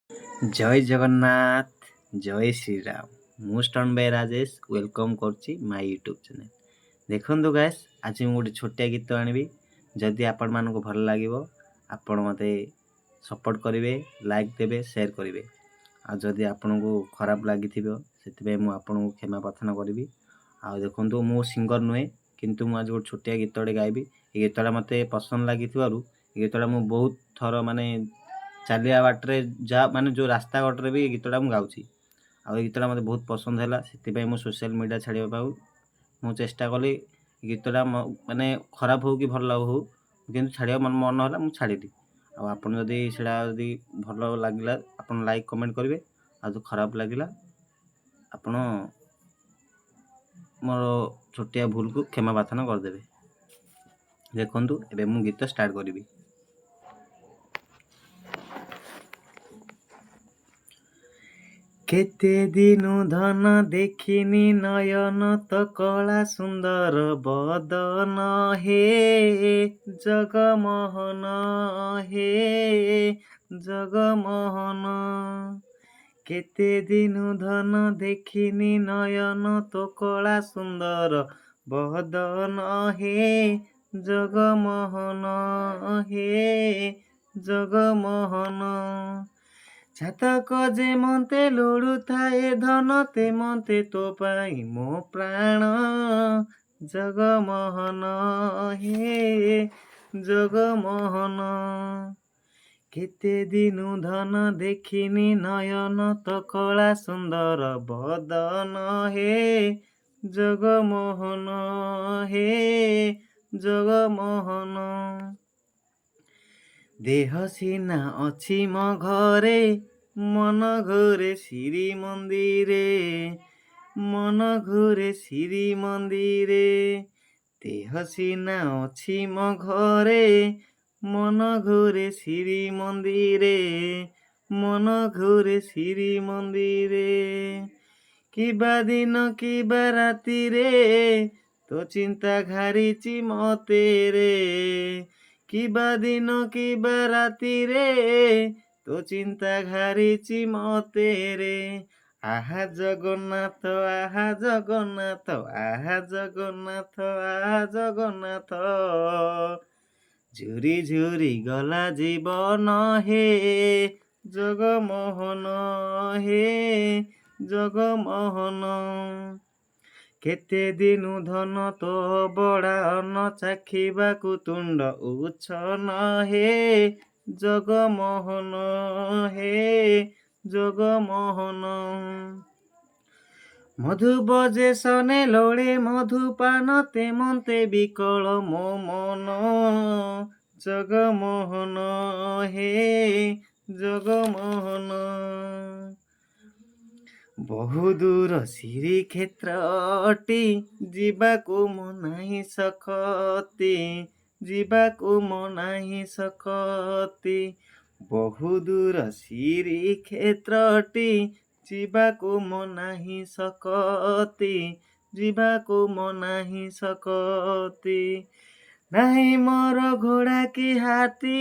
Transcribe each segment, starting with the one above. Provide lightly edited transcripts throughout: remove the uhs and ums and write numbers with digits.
ଜୟ ଜଗନ୍ନାଥ, ଜୟ ଶ୍ରୀରାମ। ମୁଁ stun Bai Rajesh welcome କରୁଛି ମାଇ YouTube channel. ଦେଖନ୍ତୁ ଗାଇସ୍, ଆଜି ମୁଁ ଗୋଟେ ଛୋଟିଆ ଗୀତ ଆଣିବି। ଯଦି ଆପଣମାନଙ୍କୁ ଭଲ ଲାଗିବ ଆପଣ ମୋତେ ସପୋର୍ଟ କରିବେ, ଲାଇକ୍ ଦେବେ, ସେୟାର କରିବେ। ଆଉ ଯଦି ଆପଣଙ୍କୁ ଖରାପ ଲାଗିଥିବ ସେଥିପାଇଁ ମୁଁ ଆପଣଙ୍କୁ କ୍ଷମା ପ୍ରାର୍ଥନା କରିବି। ଆଉ ଦେଖନ୍ତୁ, ମୁଁ ସିଙ୍ଗର ନୁହେଁ, କିନ୍ତୁ ମୁଁ ଆଜି ଗୋଟେ ଛୋଟିଆ ଗୀତଟେ ଗାଇବି। ଏ ଗୀତଟା ମୋତେ ପସନ୍ଦ ଲାଗିଥିବାରୁ ଏ ଗୀତଟା ମୁଁ ବହୁତ ଥର ଚାଲିବା ବାଟରେ ଯେଉଁ ରାସ୍ତା କଡ଼ରେ ବି ଏ ଗୀତଟା ମୁଁ ଗାଉଛି। ଆଉ ଏ ଗୀତଟା ମୋତେ ବହୁତ ପସନ୍ଦ ହେଲା, ସେଥିପାଇଁ ମୁଁ ସୋସିଆଲ ମିଡ଼ିଆ ଛାଡ଼ିବା ପାଇଁ ମୁଁ ଚେଷ୍ଟା କଲି। ଗୀତଟା ଖରାପ ହଉ କି ଭଲ ହଉ, କିନ୍ତୁ ଛାଡ଼ିବା ମନ ହେଲା, ମୁଁ ଛାଡ଼ିଲି। ଆଉ ଆପଣ ଯଦି ଭଲ ଲାଗିଲା ଆପଣ ଲାଇକ୍ କମେଣ୍ଟ କରିବେ। ଆଉ ଯଦି ଖରାପ ଲାଗିଲା ଆପଣ ମୋର ଛୋଟିଆ ଭୁଲକୁ କ୍ଷମା ପ୍ରାର୍ଥନା କରିଦେବେ। ଦେଖନ୍ତୁ, ଏବେ ମୁଁ ଗୀତ ଷ୍ଟାର୍ଟ କରିବି। କେତେ ଦିନୁ ଧନ ଦେଖିନି ନୟନ ତ କଳା ସୁନ୍ଦର ବଦନ ହେ ଜଗମୋହନ ହେ ଜଗମୋହନ। କେତେ ଦିନୁ ଧନ ଦେଖିନି ନୟନ ତ କଳା ସୁନ୍ଦର ବଦନ ହେ ଜଗମୋହନ ହେ ଜଗମୋହନ। ଛାତକ ଯେ ମତେ ଲୋଡୁଥାଏ ଧନ ତେ ମତେ ତୋ ପାଇଁ ମୋ ପ୍ରାଣ ଜଗମୋହନ ହେ ଜଗମୋହନ। କେତେ ଦିନୁ ଧନ ଦେଖିନି ନୟନ ତ କଳା ସୁନ୍ଦର ବଦନ ହେ ଜଗମୋହନ ହେ ଜଗମୋହନ। ଦେହ ସିନା ଅଛି ମୋ ଘରେ ମନ ଘରେ ଶ୍ରୀ ମନ୍ଦିରେ, ମନ ଘରେ ଶ୍ରୀ ମନ୍ଦିରେ। ଦେହ ସିନା ଅଛି ମୋ ଘରେ ମନ ଘରେ ଶ୍ରୀ ମନ୍ଦିରେ, ମନ ଘରେ ଶ୍ରୀ ମନ୍ଦିରେ। କିବା ଦିନ କିବା ରାତିରେ ତୋ ଚିନ୍ତା ଘାରିଛି ମତେ ରେ। କିବା ଦିନ କିବା ରାତିରେ ତୋ ଚିନ୍ତା ଘାରିଛି ମତେ ରେ। ଆହା ଜଗନ୍ନାଥ ଆହା ଜଗନ୍ନାଥ ଆହା ଜଗନ୍ନାଥ ଆହା ଜଗନ୍ନାଥ। ଝୁରି ଝୁରି ଗଲା ଜୀବନ ହେ ଜଗମୋହନ ହେ ଜଗମୋହନ। କେତେ ଦିନୁ ଧନ ତୋ ବଡ଼ା ଅନ୍ନ ଚାଖିବାକୁ ତୁଣ୍ଡ ଉଚ୍ଛନ୍ନ ହେ ଜଗମୋହନ ହେ ଜଗମୋହନ। ମଧୁ ବଜେସନେ ଲୋଳେ ମଧୁପାନ ତେ ମନ୍ତେ ବିକଳ ମୋ ମନ ଜଗମୋହନ ହେ ଜଗମୋହନ। ବହୁ ଦୂର ଶ୍ରୀକ୍ଷେତ୍ର ଅଟି ଯିବାକୁ ମୋ ନାହିଁ ସଖତି, ଯିବାକୁ ମୋ ନାହିଁ ସଖତି। ବହୁ ଦୂର ଶ୍ରୀକ୍ଷେତ୍ର ଅଟି ଯିବାକୁ ମୋ ନାହିଁ ସଖତି, ଯିବାକୁ ମୋ ନାହିଁ ସଖତି। ନାହିଁ ମୋର ଘୋଡ଼ା କି ହାତୀ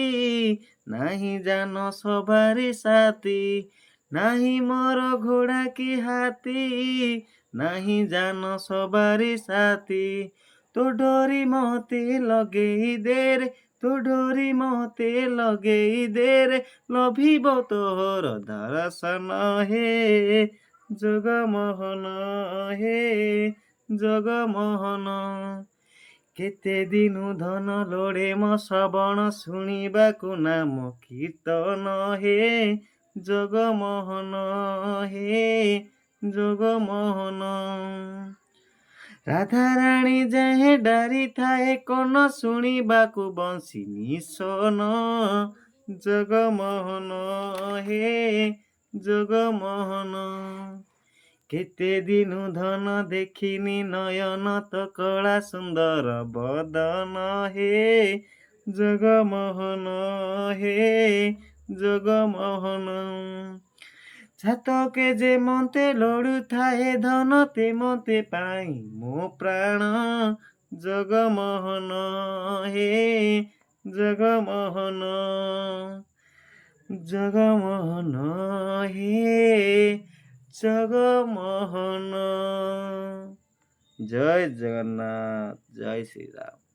ନାହିଁ ଯାନ ସବାରି ସାଥୀ, ନାହିଁ ମୋର ଘୋଡ଼ା କି ହାତୀ ନାହିଁ ଯାନ ସବାରି ସାଥୀ। ତୋ ଡୋରି ମତେ ଲଗେଇ ଦେରେ, ତୋ ଡୋରି ମତେ ଲଗେଇ ଦେରେ, ଲଭିବ ତୋର ଦର୍ଶନ ହେ ଜଗମୋହନ ହେ ଜଗମୋହନ। କେତେ ଦିନୁ ଧନ ଲୋଡ଼େ ମୋ ଶ୍ରବଣ ଶୁଣିବାକୁ ନାମ କୀର୍ତ୍ତନ ହେ ଜଗମୋହନ ହେ ଜଗମୋହନ। ରାଧାରାଣୀ ଯାଏ ଡାରି ଥାଏ କନ ଶୁଣିବାକୁ ବଂଶୀ ନିଶନ ଜଗମୋହନ ହେ ଜଗମୋହନ। କେତେ ଦିନୁ ଧନ ଦେଖିନି ନୟନ ତ କଳା ସୁନ୍ଦର ବଦନ ହେ ଜଗମୋହନ ହେ ଜଗମୋହନ। ଛାତକେ ଯେ ମତେ ଲୋଡୁଥାଏ ଧନ ତେ ମତେ ପାଇଁ ମୋ ପ୍ରାଣ ଜଗମୋହନ ହେ ଜଗମୋହନ। ଜଗମୋହନ ହେ ଜଗମୋହନ। ଜୟ ଜଗନ୍ନାଥ, ଜୟ ଶ୍ରୀରାମ।